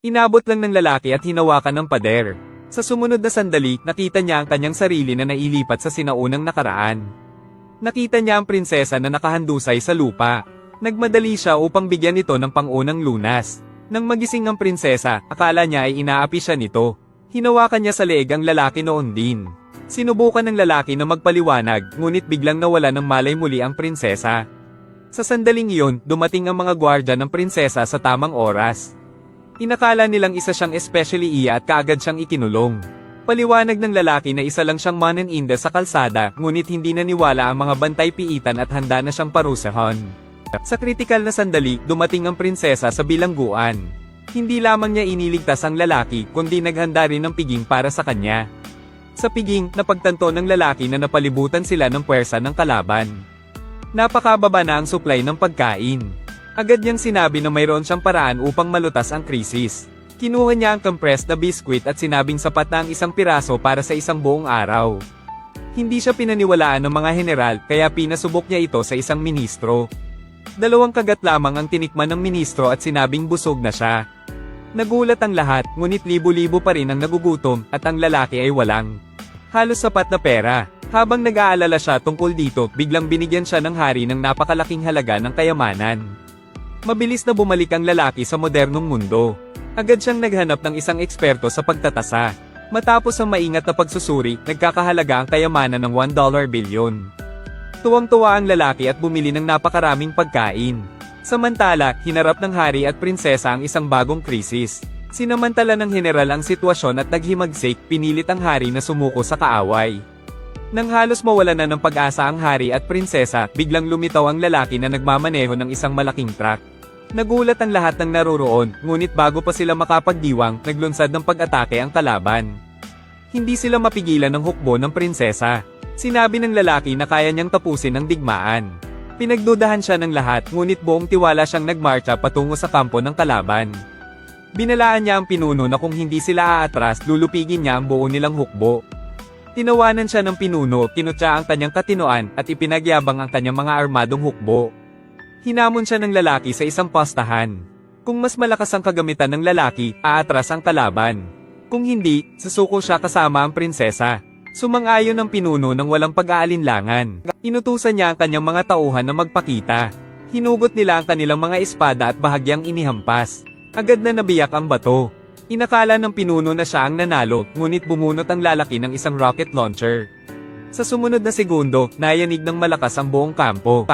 Inabot lang ng lalaki at hinawakan ng pader. Sa sumunod na sandali, nakita niya ang kanyang sarili na nailipat sa sinaunang nakaraan. Nakita niya ang prinsesa na nakahandusay sa lupa. Nagmadali siya upang bigyan ito ng pangunang lunas. Nang magising ang prinsesa, akala niya ay inaapi siya nito. Hinawakan niya sa leeg ang lalaki noon din. Sinubukan ng lalaki na magpaliwanag, ngunit biglang nawala ng malay muli ang prinsesa. Sa sandaling iyon, dumating ang mga gwardya ng prinsesa sa tamang oras. Inakala nilang isa siyang especially iya at kaagad siyang ikinulong. Paliwanag ng lalaki na isa lang siyang maninda sa kalsada, ngunit hindi naniwala ang mga bantay-piitan at handa na siyang parusahan. Sa kritikal na sandali, dumating ang prinsesa sa bilangguan. Hindi lamang niya iniligtas ang lalaki, kundi naghanda rin ng piging para sa kanya. Sa piging, napagtanto ng lalaki na napalibutan sila ng puwersa ng kalaban. Napakababa na ang supply ng pagkain. Agad niyang sinabi na mayroon siyang paraan upang malutas ang krisis. Kinuha niya ang compressed na biskwit at sinabing sapat na ang isang piraso para sa isang buong araw. Hindi siya pinaniwalaan ng mga general, kaya pinasubok niya ito sa isang ministro. 2 kagat lamang ang tinikman ng ministro at sinabing busog na siya. Nagulat ang lahat, ngunit libo-libo pa rin ang nagugutom at ang lalaki ay walang halos sapat na pera. Habang nag-aalala siya tungkol dito, biglang binigyan siya ng hari ng napakalaking halaga ng kayamanan. Mabilis na bumalik ang lalaki sa modernong mundo. Agad siyang naghanap ng isang eksperto sa pagtatasa. Matapos ang maingat na pagsusuri, nagkakahalaga ang kayamanan ng $1 bilyon. Tuwang-tuwa ang lalaki at bumili ng napakaraming pagkain. Samantala, hinarap ng hari at prinsesa ang isang bagong krisis. Sinamantala ng general ang sitwasyon at naghimagsik, pinilit ang hari na sumuko sa kaaway. Nang halos mawala na ng pag-asa ang hari at prinsesa, biglang lumitaw ang lalaki na nagmamaneho ng isang malaking truck. Nagulat ang lahat ng naroroon, ngunit bago pa sila makapagdiwang, naglunsad ng pag-atake ang kalaban. Hindi sila mapigilan ng hukbo ng prinsesa. Sinabi ng lalaki na kaya niyang tapusin ang digmaan. Pinagdudahan siya ng lahat, ngunit buong tiwala siyang nagmarcha patungo sa kampo ng kalaban. Binalaan niya ang pinuno na kung hindi sila aatras, lulupigin niya ang buo nilang hukbo. Tinawanan siya ng pinuno, kinutya ang kanyang katinoan, at ipinagyabang ang kanyang mga armadong hukbo. Hinamon siya ng lalaki sa isang postahan. Kung mas malakas ang kagamitan ng lalaki, aatras ang kalaban. Kung hindi, susuko siya kasama ang prinsesa. Sumang-ayon ang pinuno ng walang pag-aalinlangan. Inutusan niya ang kanyang mga tauhan na magpakita. Hinugot nila ang kanilang mga espada at bahagyang inihampas. Agad na nabiyak ang bato. Inakala ng pinuno na siya ang nanalo, ngunit bumunot ang lalaki ng isang rocket launcher. Sa sumunod na segundo, nayanig ng malakas ang buong kampo.